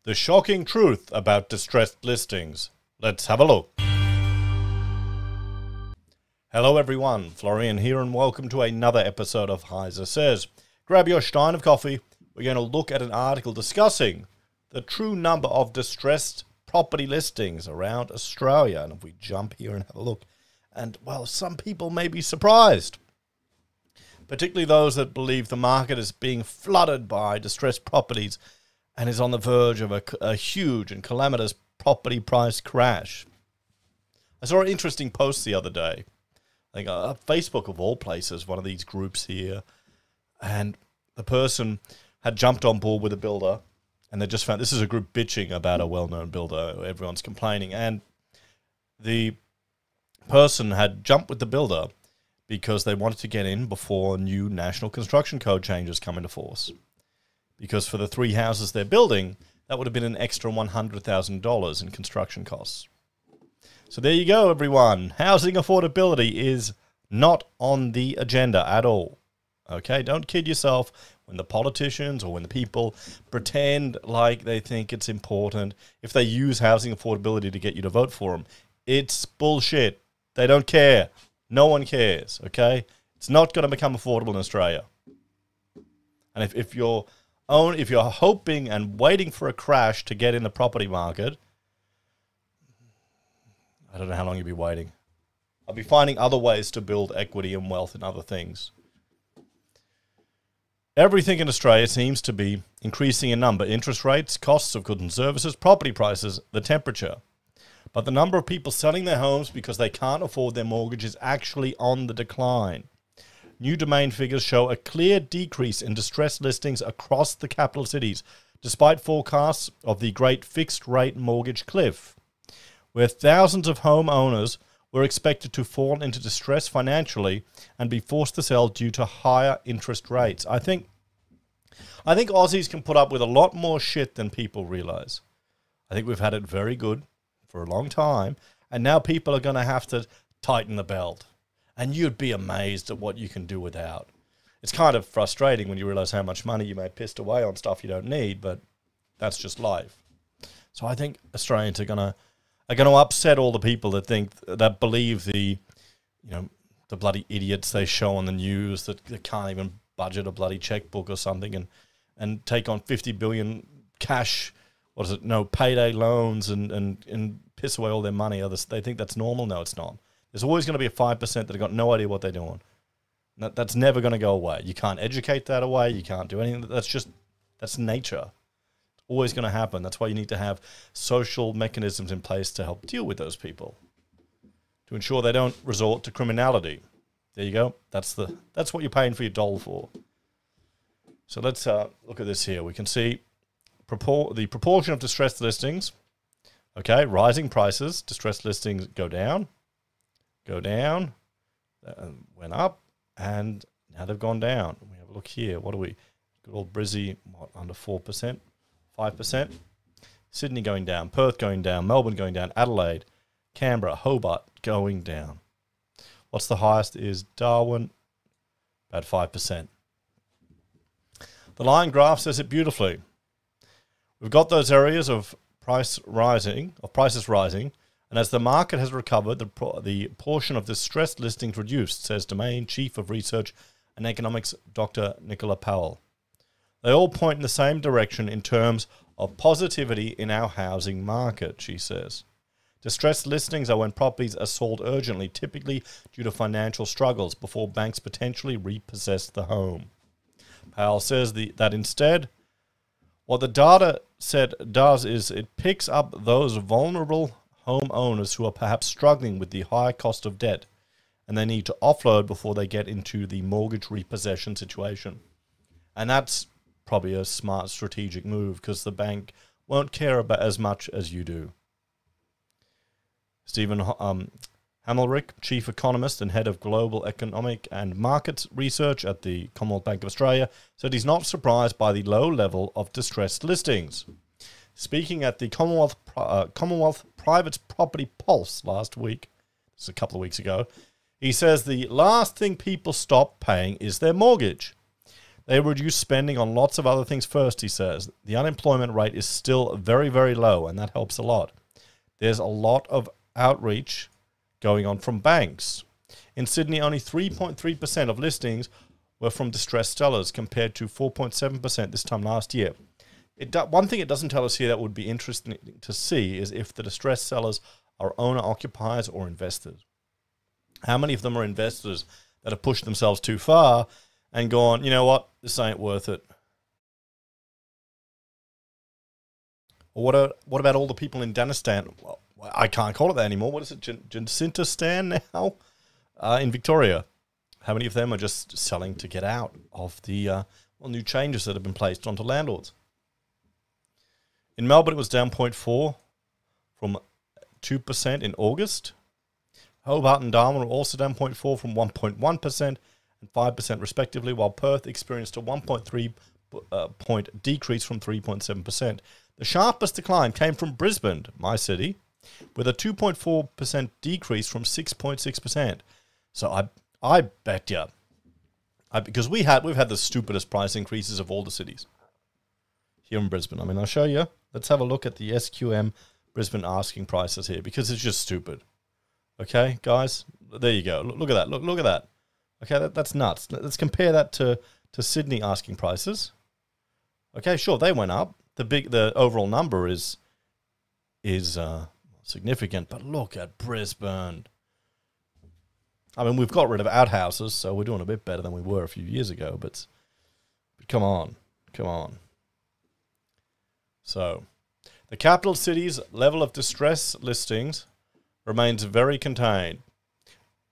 The shocking truth about distressed listings. Let's have a look. Hello everyone, Florian here and welcome to another episode of HeiseSays. Grab your stein of coffee. We're going to look at an article discussing the true number of distressed property listings around Australia. And if we jump here and have a look, and well, some people may be surprised, particularly those that believe the market is being flooded by distressed properties and is on the verge of a huge and calamitous property price crash. I saw an interesting post the other day. I think Facebook of all places, one of these groups here, and the person had jumped on board with a builder, and they just found this is a group bitching about a well-known builder. Everyone's complaining, and the person had jumped with the builder because they wanted to get in before new National Construction Code changes come into force. Because for the 3 houses they're building, that would have been an extra $100,000 in construction costs. So there you go, everyone. Housing affordability is not on the agenda at all. Okay, don't kid yourself when the politicians or when the people pretend like they think it's important. If they use housing affordability to get you to vote for them, it's bullshit. They don't care. No one cares, okay? It's not going to become affordable in Australia. And if you're hoping and waiting for a crash to get in the property market, I don't know how long you'll be waiting. I'll be finding other ways to build equity and wealth and other things. Everything in Australia seems to be increasing in number. Interest rates, costs of goods and services, property prices, the temperature. But the number of people selling their homes because they can't afford their mortgage is actually on the decline. New domain figures show a clear decrease in distressed listings across the capital cities, despite forecasts of the great fixed-rate mortgage cliff, where thousands of homeowners were expected to fall into distress financially and be forced to sell due to higher interest rates. I think Aussies can put up with a lot more shit than people realize. I think we've had it very good for a long time, and now people are going to have to tighten the belt. And you'd be amazed at what you can do without. It's kind of frustrating when you realize how much money you may have pissed away on stuff you don't need, but that's just life. So I think Australians are going to upset all the people that believe the bloody idiots they show on the news that can't even budget a bloody checkbook or something and take on 50 billion cash, payday loans and piss away all their money. They think that's normal. No, it's not. There's always going to be a 5% that have got no idea what they're doing. That's never going to go away. You can't educate that away. You can't do anything. That's nature. It's always going to happen. That's why you need to have social mechanisms in place to help deal with those people, to ensure they don't resort to criminality. There you go. That's what you're paying for your dole for. So let's look at this here. We can see the proportion of distressed listings. Okay, rising prices. Distressed listings go down. Went up, and now they've gone down. We have a look here. What are we? Good old Brizzy, under 4%, 5%. Sydney going down, Perth going down, Melbourne going down, Adelaide, Canberra, Hobart going down. What's the highest is Darwin, about 5%. The line graph says it beautifully. We've got those areas of prices rising, and as the market has recovered, the portion of distressed listings reduced, says Domain Chief of Research and Economics Dr. Nicola Powell. They all point in the same direction in terms of positivity in our housing market, she says. Distressed listings are when properties are sold urgently, typically due to financial struggles, before banks potentially repossess the home. Powell says that instead, what the data set does is it picks up those vulnerable homeowners who are perhaps struggling with the higher cost of debt and they need to offload before they get into the mortgage repossession situation. And that's probably a smart strategic move because the bank won't care about as much as you do. Stephen Hammelrick, Chief Economist and Head of Global Economic and Markets Research at the Commonwealth Bank of Australia, said he's not surprised by the low level of distressed listings. Speaking at the Commonwealth Private Property Pulse last week, this is a couple of weeks ago, he says the last thing people stop paying is their mortgage. They reduced spending on lots of other things first, he says. The unemployment rate is still very, very low, and that helps a lot. There's a lot of outreach going on from banks. In Sydney, only 3.3% of listings were from distressed sellers compared to 4.7% this time last year. One thing it doesn't tell us here that would be interesting to see is if the distressed sellers are owner-occupiers or investors. How many of them are investors that have pushed themselves too far and gone, you know what, this ain't worth it? Or what about all the people in Danistan? Well, I can't call it that anymore. What is it, Jacintistan now? In Victoria. How many of them are just selling to get out of the new changes that have been placed onto landlords? In Melbourne, it was down 0.4 from 2% in August. Hobart and Darwin were also down 0.4 from 1.1% and 5% respectively, while Perth experienced a 1.3 point decrease from 3.7%. The sharpest decline came from Brisbane, my city, with a 2.4% decrease from 6.6%. So I bet you, because we've had the stupidest price increases of all the cities here in Brisbane. I mean, I'll show you. Let's have a look at the SQM Brisbane asking prices here, because it's just stupid. Okay, guys, there you go. Look at that. Look at that. Okay, that's nuts. Let's compare that to Sydney asking prices. Okay, sure, they went up. The overall number is significant, but look at Brisbane. I mean, we've got rid of outhouses, so we're doing a bit better than we were a few years ago, but come on. So, the capital city's level of distress listings remains very contained,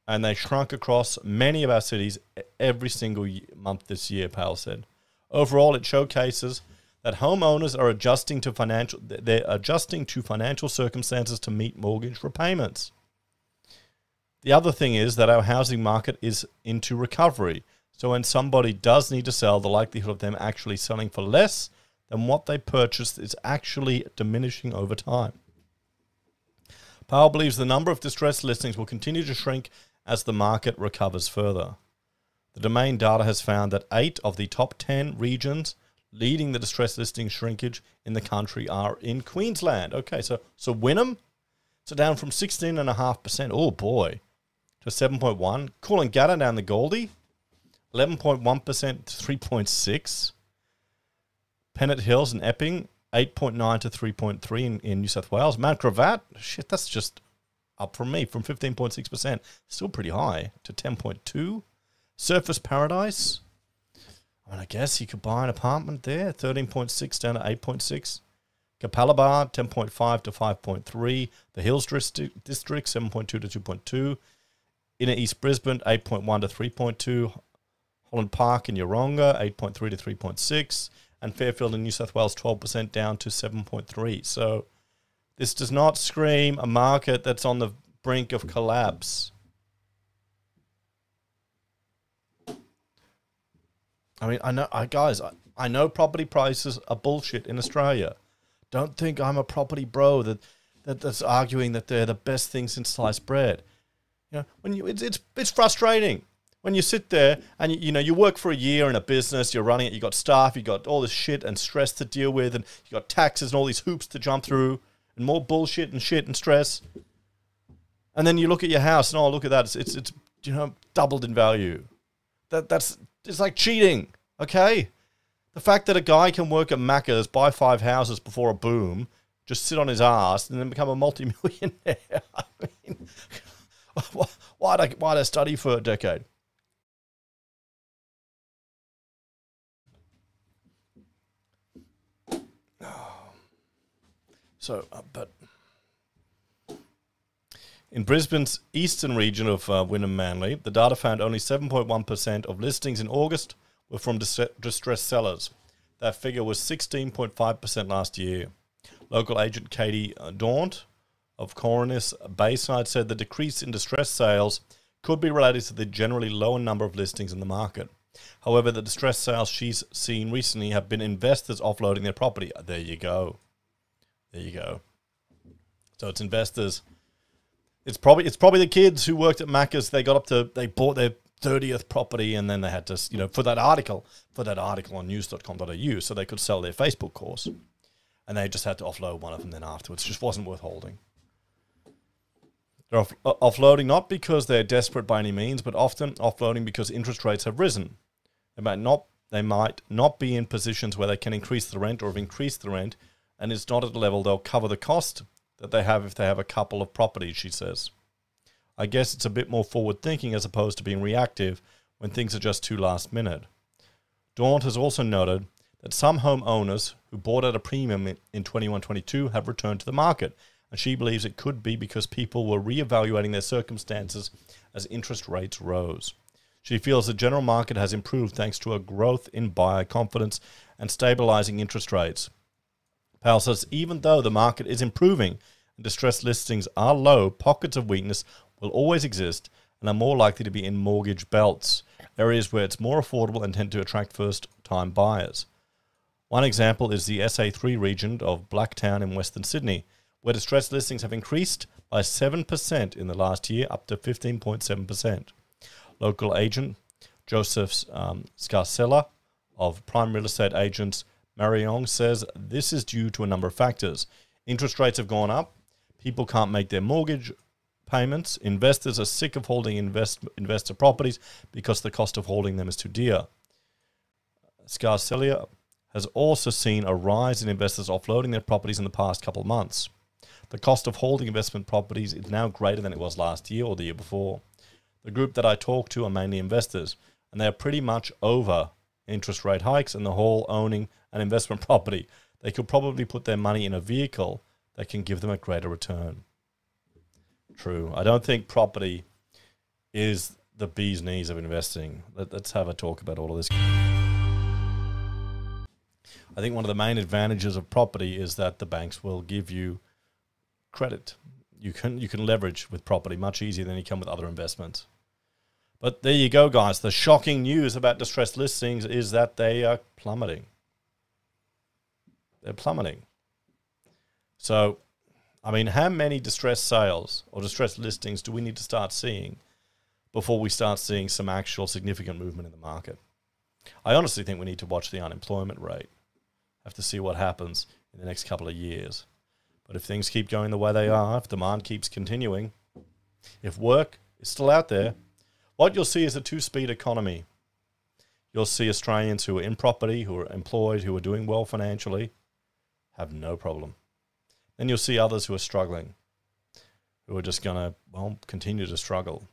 and they shrunk across many of our cities every single month this year, Powell said. Overall, it showcases that homeowners are adjusting to financial circumstances to meet mortgage repayments. The other thing is that our housing market is into recovery. So when somebody does need to sell, the likelihood of them actually selling for less than what they purchased is actually diminishing over time. Powell believes the number of distressed listings will continue to shrink as the market recovers further. The domain data has found that 8 of the top 10 regions leading the distressed listing shrinkage in the country are in Queensland. Okay, so Wynnum, so down from 16.5%, oh boy, to 7.1. Coolangatta down the Goldie, 11.1% to 3.6. Pennant Hills and Epping, 8.9 to 3.3 in New South Wales. Mount Gravatt, shit, that's just up from me, from 15.6%, still pretty high, to 10.2. Surfers Paradise, I mean, I guess you could buy an apartment there, 13.6 down to 8.6. Capalaba, 10.5 to 5.3. The Hills District, 7.2 to 2.2. Inner East Brisbane, 8.1 to 3.2. Holland Park in Yeronga, 8.3 to 3.6. And Fairfield in New South Wales, 12% down to 7.3. So this does not scream a market that's on the brink of collapse. I mean, I know property prices are bullshit in Australia. Don't think I'm a property bro that's arguing that they're the best thing since sliced bread. You know, it's frustrating when you sit there and you work for a year in a business, you're running it, you got staff, you got all this shit and stress to deal with, and you got taxes and all these hoops to jump through, and more bullshit and shit and stress. And then you look at your house and look at that, it's doubled in value. It's like cheating, okay? The fact that a guy can work at Macca's, buy 5 houses before a boom, just sit on his ass, and then become a multi-millionaire. I mean, why'd I study for a decade? So, but in Brisbane's eastern region of Wynnum Manly, the data found only 7.1% of listings in August were from distressed sellers. That figure was 16.5% last year. Local agent Katie Daunt of Coronis Bayside said the decrease in distressed sales could be related to the generally lower number of listings in the market. However, the distressed sales she's seen recently have been investors offloading their property. There you go. There you go. So it's investors. It's probably the kids who worked at Macca's. They bought their 30th property, and then they had to, for that article on news.com.au, so they could sell their Facebook course. And they just had to offload one of them then afterwards. It just wasn't worth holding. They're offloading not because they're desperate by any means, but often offloading because interest rates have risen. They might not be in positions where they can increase the rent or have increased the rent, and it's not at a level they'll cover the cost that they have if they have a couple of properties, she says. I guess it's a bit more forward-thinking as opposed to being reactive when things are just too last-minute. Daunt has also noted that some homeowners who bought at a premium in 21-22 have returned to the market, and she believes it could be because people were reevaluating their circumstances as interest rates rose. She feels the general market has improved thanks to a growth in buyer confidence and stabilizing interest rates. Powell says even though the market is improving and distressed listings are low, pockets of weakness will always exist and are more likely to be in mortgage belts, areas where it's more affordable and tend to attract first-time buyers. One example is the SA3 region of Blacktown in Western Sydney, where distressed listings have increased by 7% in the last year, up to 15.7%. Local agent Joseph Scarcella of Prime Real Estate Agents Mariong says this is due to a number of factors. Interest rates have gone up, people can't make their mortgage payments, investors are sick of holding investor properties because the cost of holding them is too dear. Scarcella has also seen a rise in investors offloading their properties in the past couple of months. The cost of holding investment properties is now greater than it was last year or the year before. The group that I talk to are mainly investors, and they are pretty much over interest rate hikes and the whole owning an investment property. They could probably put their money in a vehicle that can give them a greater return. True. I don't think property is the bee's knees of investing. Let's have a talk about all of this. I think one of the main advantages of property is that the banks will give you credit. You can leverage with property much easier than you can with other investments. But there you go, guys. The shocking news about distressed listings is that they are plummeting. They're plummeting. So, I mean, how many distressed sales or distressed listings do we need to start seeing before we start seeing some actual significant movement in the market? I honestly think we need to watch the unemployment rate. Have to see what happens in the next couple of years. But if things keep going the way they are, if demand keeps continuing, if work is still out there, what you'll see is a two-speed economy. You'll see Australians who are in property, who are employed, who are doing well financially, have no problem. Then you'll see others who are struggling, who are just going to, continue to struggle.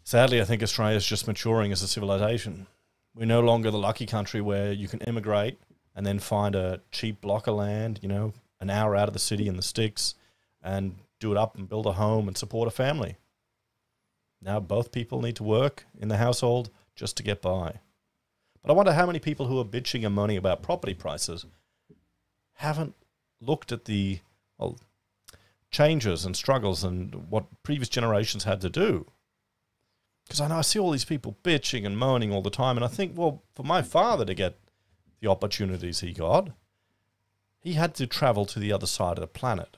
Sadly, I think Australia is just maturing as a civilization. We're no longer the lucky country where you can immigrate and then find a cheap block of land, an hour out of the city in the sticks, and do it up and build a home and support a family. Now both people need to work in the household just to get by. But I wonder how many people who are bitching and moaning about property prices haven't looked at the changes and struggles and what previous generations had to do. Because I know I see all these people bitching and moaning all the time, and I think, well, for my father to get the opportunities he got, he had to travel to the other side of the planet.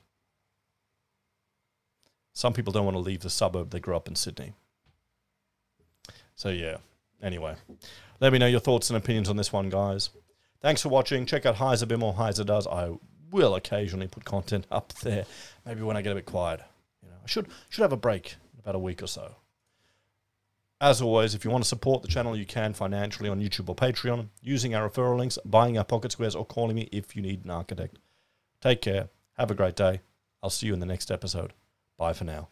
Some people don't want to leave the suburb they grew up in Sydney. So yeah, anyway. Let me know your thoughts and opinions on this one, guys. Thanks for watching. Check out Heise a bit more. Heise does. I will occasionally put content up there. Maybe when I get a bit quiet. I should have a break in about a week or so. As always, if you want to support the channel, you can financially on YouTube or Patreon, using our referral links, buying our pocket squares, or calling me if you need an architect. Take care. Have a great day. I'll see you in the next episode. Bye for now.